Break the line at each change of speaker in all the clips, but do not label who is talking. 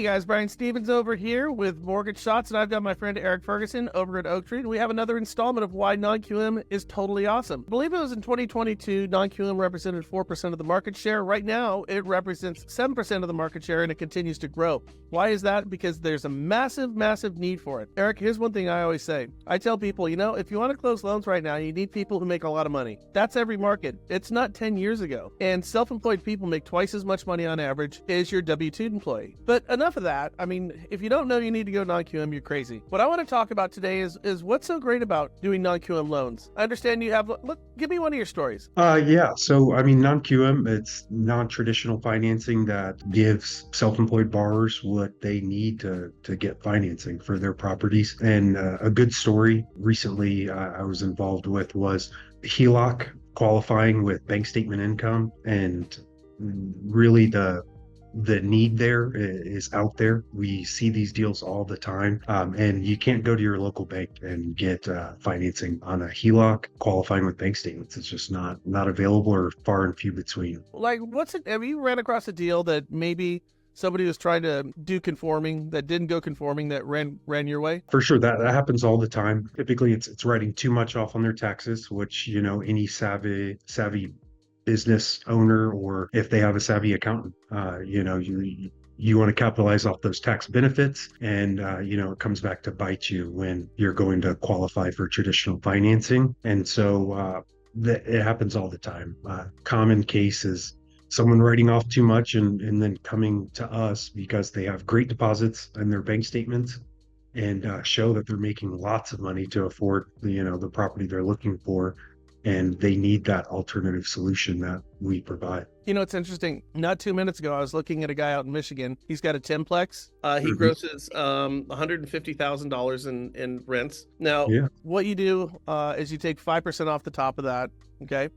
guys, Brian Stevens over here with Mortgage Shots, and I've got my friend Eric Ferguson over at Oaktree, and we have another installment of why non-QM is totally awesome. I believe it was in 2022, non-QM represented 4% of the market share. Right now, it represents 7% of the market share, and it continues to grow. Why is that? Because there's a massive, massive need for it. Eric, here's one thing I always say. I tell people, if you want to close loans right now, you need people who make a lot of money. That's every market. It's not 10 years ago. And self-employed people make twice as much money on average as your W-2 employee. But enough of that. I mean, if you don't know you need to go non-QM, you're crazy. What I want to talk about today is what's so great about doing non-QM loans. I understand you have, give me one of your stories.
Yeah. So, I mean, non-QM, it's non-traditional financing that gives self-employed borrowers what they need to get financing for their properties. And a good story recently I was involved with was HELOC qualifying with bank statement income. And really the need there is out there. We see these deals all the time, and you can't go to your local bank and get financing on a HELOC qualifying with bank statements. It's just not available or far and few between.
Like, have you ran across a deal that maybe somebody was trying to do conforming that didn't go conforming that ran your way?
For sure, that happens all the time. Typically, it's writing too much off on their taxes, which any savvy business owner, or if they have a savvy accountant, you want to capitalize off those tax benefits, and it comes back to bite you when you're going to qualify for traditional financing. And so it happens all the time. Common case is someone writing off too much and then coming to us because they have great deposits in their bank statements and show that they're making lots of money to afford the property they're looking for, and they need that alternative solution that we provide.
It's interesting. Not 2 minutes ago, I was looking at a guy out in Michigan. He's got a 10-plex. He grosses $150,000 in rents. Now, What you do is you take 5% off the top of that, okay?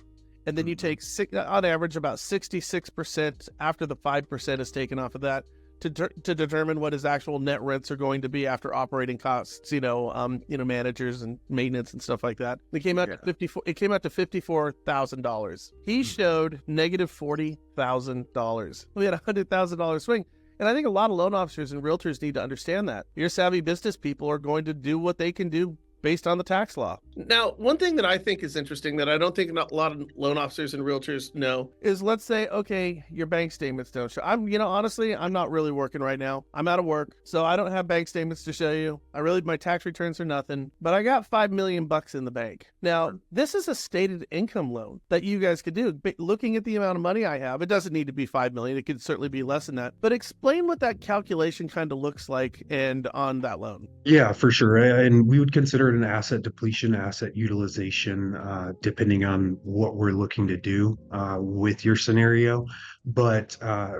And then you take, on average, about 66% after the 5% is taken off of that to determine what his actual net rents are going to be after operating costs, managers and maintenance and stuff like that. It came out to $54,000. He showed negative $40,000. We had a $100,000 swing. And I think a lot of loan officers and realtors need to understand that. Your savvy business people are going to do what they can do based on the tax law. Now, one thing that I think is interesting that I don't think a lot of loan officers and realtors know is, let's say, okay, your bank statements don't show. Honestly, I'm not really working right now. I'm out of work, so I don't have bank statements to show you. My tax returns are nothing, but I got $5 million in the bank. Now, this is a stated income loan that you guys could do. Looking at the amount of money I have, it doesn't need to be $5 million. It could certainly be less than that. But explain what that calculation kind of looks like and on that loan.
Yeah, for sure. And we would consider an asset depletion, asset utilization, depending on what we're looking to do with your scenario. But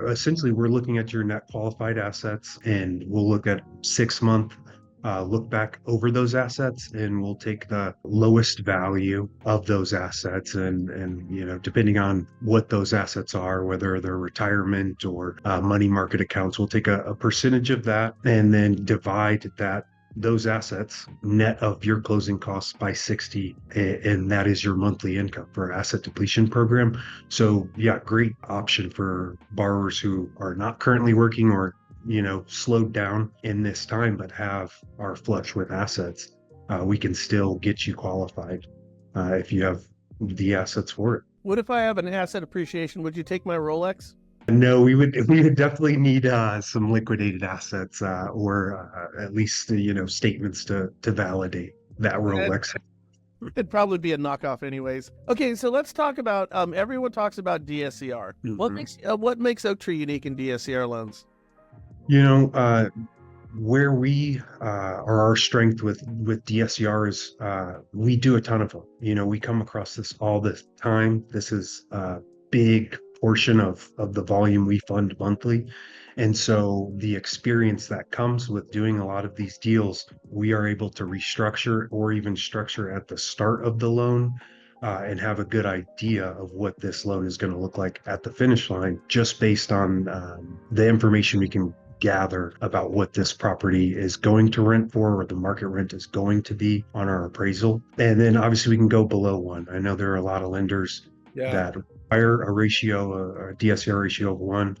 essentially, we're looking at your net qualified assets, and we'll look at 6-month look back over those assets, and we'll take the lowest value of those assets, and depending on what those assets are, whether they're retirement or money market accounts, we'll take a percentage of that and then divide those assets net of your closing costs by 60, and that is your monthly income for our asset depletion program. So yeah, great option for borrowers who are not currently working or slowed down in this time but are flush with assets. We can still get you qualified if you have the assets for it.
What if I have an asset appreciation? Would you take my Rolex?
No, we would definitely need some liquidated assets or at least statements to validate that Rolex.
It'd probably be a knockoff anyways. Okay, so let's talk about everyone talks about DSCR. What makes Oaktree unique in DSCR loans?
Where we are, our strength with DSCR is we do a ton of them. We come across this all the time. This is a big portion of the volume we fund monthly. And so the experience that comes with doing a lot of these deals, we are able to restructure or even structure at the start of the loan and have a good idea of what this loan is going to look like at the finish line, just based on the information we can gather about what this property is going to rent for, or the market rent is going to be on our appraisal. And then obviously we can go below 1. I know there are a lot of lenders that require a DSCR ratio of 1.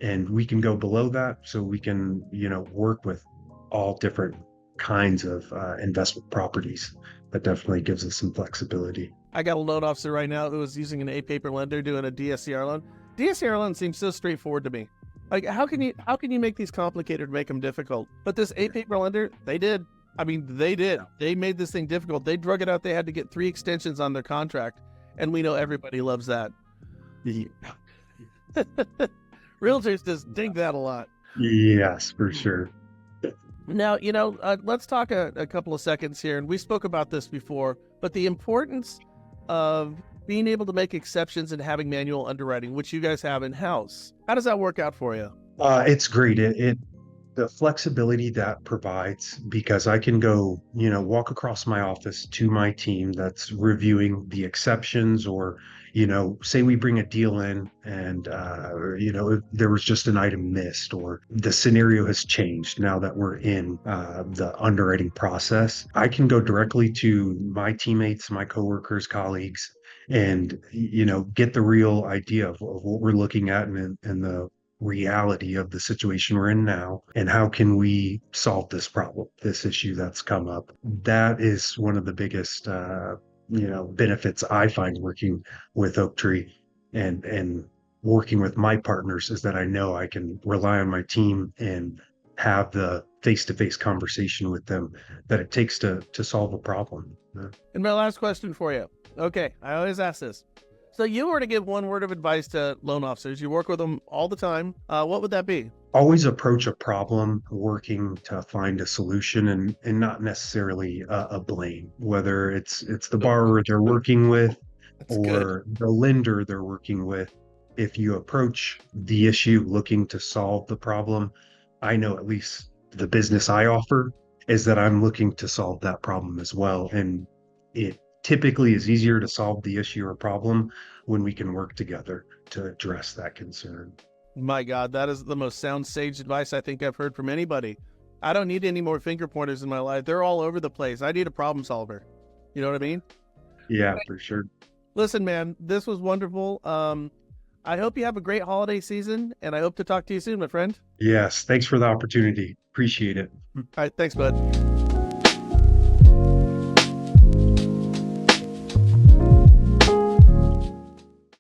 and we can go below that, so we can, work with all different kinds of investment properties. That definitely gives us some flexibility.
I got a loan officer right now who was using an A-paper lender doing a DSCR loan. DSCR loan seems so straightforward to me. Like, how can you make these complicated, make them difficult? But this A-paper lender, they did. I mean, they did. They made this thing difficult. They drug it out. They had to get 3 extensions on their contract, and we know everybody loves that. Realtors just dig that a lot.
Yes, for sure.
Now, let's talk a couple of seconds here, and we spoke about this before, but the importance of being able to make exceptions and having manual underwriting, which you guys have in-house. How does that work out for you?
It's great. The flexibility that provides, because I can go, walk across my office to my team that's reviewing the exceptions, or, say we bring a deal in and, if there was just an item missed, or the scenario has changed now that we're in the underwriting process. I can go directly to my teammates, my coworkers, colleagues, and, get the real idea of what we're looking at, and the reality of the situation we're in now, and how can we solve this problem, this issue that's come up. That is one of the biggest benefits I find working with Oaktree, and working with my partners, is that I know I can rely on my team and have the face-to-face conversation with them that it takes to solve a problem.
And my last question for you. Okay, I always ask this. So you were to give one word of advice to loan officers, you work with them all the time. What would that be?
Always approach a problem working to find a solution, and not necessarily a blame, whether it's the borrower they're working with
That's good.
or the lender they're working with. If you approach the issue looking to solve the problem, I know at least the business I offer is that I'm looking to solve that problem as well. And it typically is easier to solve the issue or problem when we can work together to address that concern.
My God, that is the most sound sage advice I think I've heard from anybody. I don't need any more finger pointers in my life. They're all over the place. I need a problem solver. You know what I mean?
Yeah, for sure.
Listen, man, this was wonderful. I hope you have a great holiday season, and I hope to talk to you soon, my friend.
Yes, thanks for the opportunity. Appreciate it.
All right, thanks, bud.